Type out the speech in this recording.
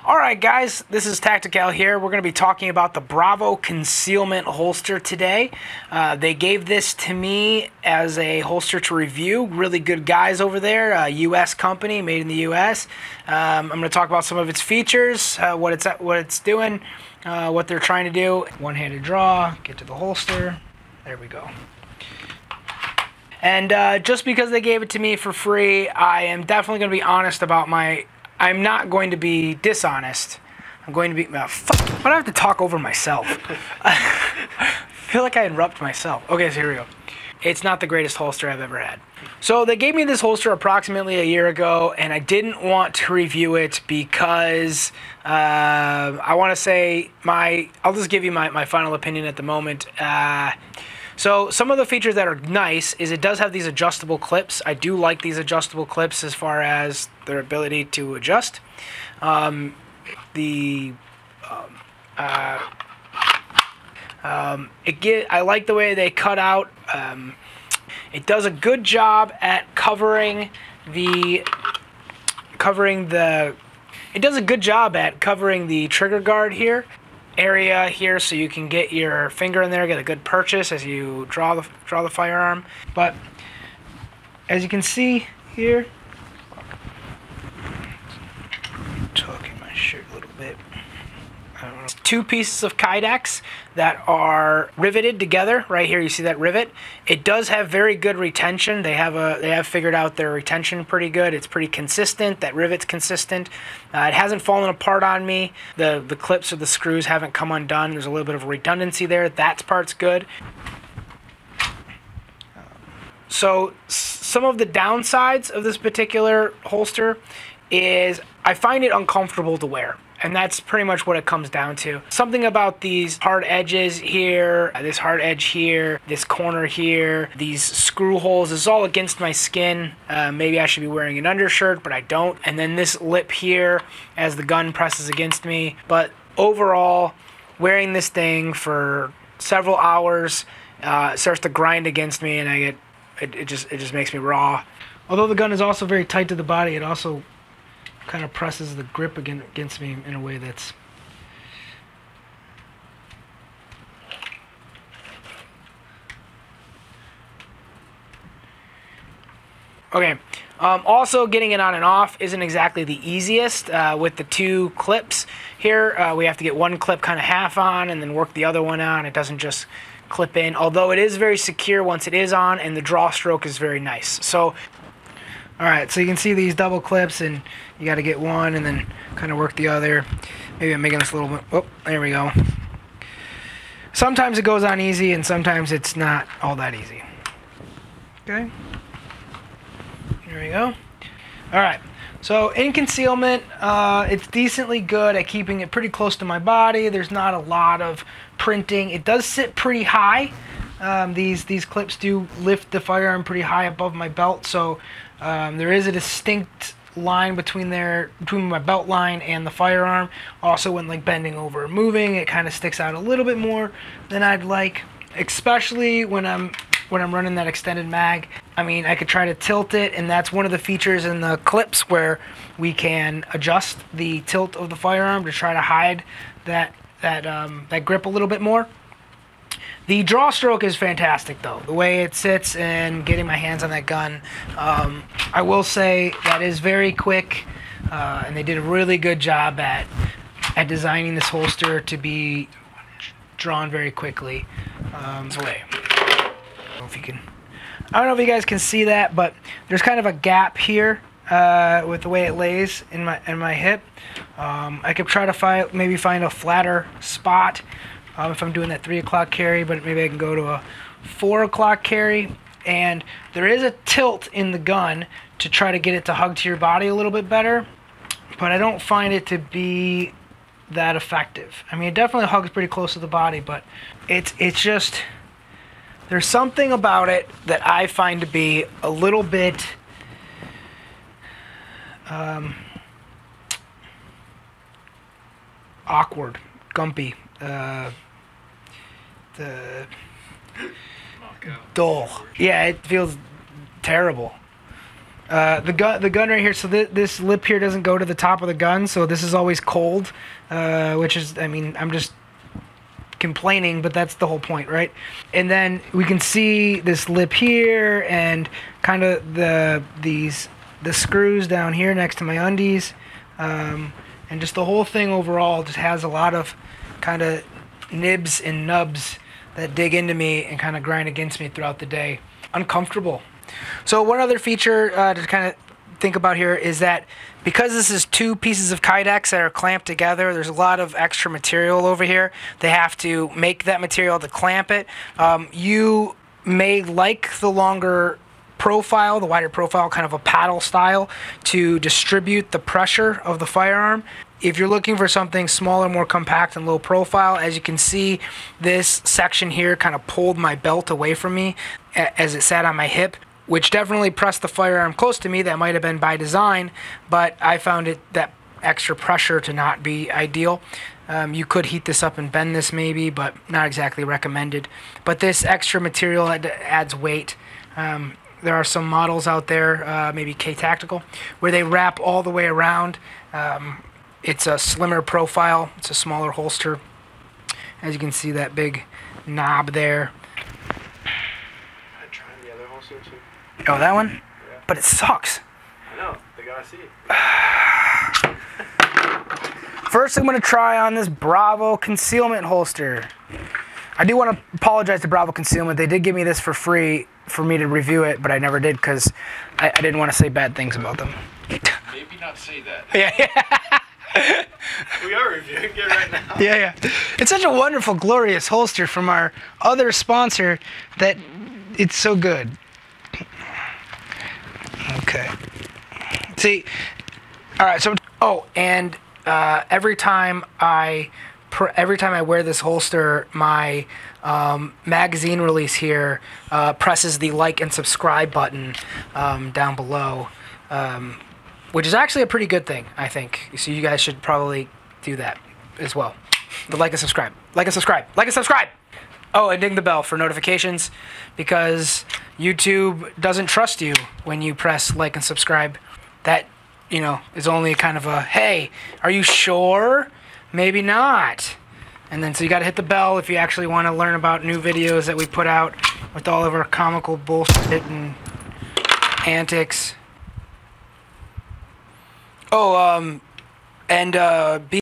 Alright guys, this is Tactical here. We're going to be talking about the Bravo Concealment holster today. They gave this to me as a holster to review. Really good guys over there, a US company, made in the US. I'm going to talk about some of its features, what it's doing, what they're trying to do. One-handed draw, get to the holster. There we go. And just because they gave it to me for free, I am definitely going to be honest about I'm not going to be dishonest. I'm going to be... fuck. Why do I have to talk over myself? I feel like I interrupt myself. Okay, so here we go. It's not the greatest holster I've ever had. So they gave me this holster approximately a year ago, and I didn't want to review it because I want to say I'll just give you my final opinion at the moment. So some of the features that are nice is it does have these adjustable clips. I do like these adjustable clips as far as their ability to adjust. I like the way they cut out. It does a good job at covering the trigger guard here. Area here, so you can get your finger in there, get a good purchase as you draw the firearm. But as you can see here, tucking my shirt a little bit. Two pieces of Kydex that are riveted together. Right here, you see that rivet. It does have very good retention. They have figured out their retention pretty good. It's pretty consistent. That rivet's consistent. It hasn't fallen apart on me. The clips or the screws haven't come undone. There's a little bit of redundancy there. That part's good. So some of the downsides of this particular holster is I find it uncomfortable to wear. And that's pretty much what it comes down to. Something about these hard edges here, this hard edge here, this corner here, these screw holes, this is all against my skin. Maybe I should be wearing an undershirt, but I don't. And then this lip here as the gun presses against me. But overall, wearing this thing for several hours starts to grind against me, and it just makes me raw. Although the gun is also very tight to the body, it also kind of presses the grip against me in a way that's okay. Also, getting it on and off isn't exactly the easiest with the two clips here. We have to get one clip kind of half on and then work the other one on. It doesn't just clip in, although it is very secure once it is on, and the draw stroke is very nice. So alright, so you can see these double clips, and you got to get one and then kind of work the other. Maybe I'm making this a little bit... Oh, there we go. Sometimes it goes on easy, and sometimes it's not all that easy. Okay. Here we go. Alright, so in concealment, it's decently good at keeping it pretty close to my body. There's not a lot of printing. It does sit pretty high. These clips do lift the firearm pretty high above my belt, so there is a distinct line between my belt line and the firearm. Also, when like bending over or moving, it kind of sticks out a little bit more than I'd like, especially when I'm running that extended mag. I mean, I could try to tilt it, and that's one of the features in the clips where we can adjust the tilt of the firearm to try to hide that grip a little bit more. The draw stroke is fantastic, though. The way it sits and getting my hands on that gun, I will say that is very quick, and they did a really good job at designing this holster to be drawn very quickly. I don't know if you guys can see that, but there's kind of a gap here with the way it lays in my hip. I could try to maybe find a flatter spot if I'm doing that 3 o'clock carry, but maybe I can go to a 4 o'clock carry. And there is a tilt in the gun to try to get it to hug to your body a little bit better, but I don't find it to be that effective. I mean, it definitely hugs pretty close to the body, but it's just, there's something about it that I find to be a little bit awkward, gumpy. Dull. Yeah, it feels terrible. The gun right here. So this lip here doesn't go to the top of the gun, so this is always cold, which is, I mean, I'm just complaining, but that's the whole point, right? And then we can see this lip here and kind of the screws down here next to my undies, and just the whole thing overall just has a lot of kind of nibs and nubs that dig into me and kind of grind against me throughout the day. Uncomfortable. So one other feature to kind of think about here is that because this is two pieces of Kydex that are clamped together, there's a lot of extra material over here. They have to make that material to clamp it. You may like the longer profile, the wider profile, kind of a paddle style, to distribute the pressure of the firearm. If you're looking for something smaller, more compact, and low profile, as you can see, this section here kind of pulled my belt away from me as it sat on my hip, which definitely pressed the firearm close to me. That might have been by design, but I found that extra pressure to not be ideal. You could heat this up and bend this maybe, but not exactly recommended. But this extra material adds weight. There are some models out there, maybe K-Tactical, where they wrap all the way around. It's a slimmer profile. It's a smaller holster. As you can see, that big knob there. I tried the other holster too. Oh, that one? Yeah. But it sucks. I know. They gotta see it. First, I'm going to try on this Bravo Concealment holster. I do want to apologize to Bravo Concealment. They did give me this for free for me to review it, but I never did because I didn't want to say bad things about them. Maybe not say that. Yeah. We are reviewing it right now. Yeah. It's such a wonderful, glorious holster from our other sponsor that it's so good. Okay. See, all right. So, and every time I wear this holster, my magazine release here presses the like and subscribe button down below, which is actually a pretty good thing, I think. So you guys should probably do that as well. The like and subscribe. Like and subscribe. Like and subscribe! Oh, and ding the bell for notifications, because YouTube doesn't trust you when you press like and subscribe. That, is only kind of a, hey, are you sure? Maybe not. And then so you got to hit the bell if you actually want to learn about new videos that we put out with all of our comical bullshit and antics. Oh, and be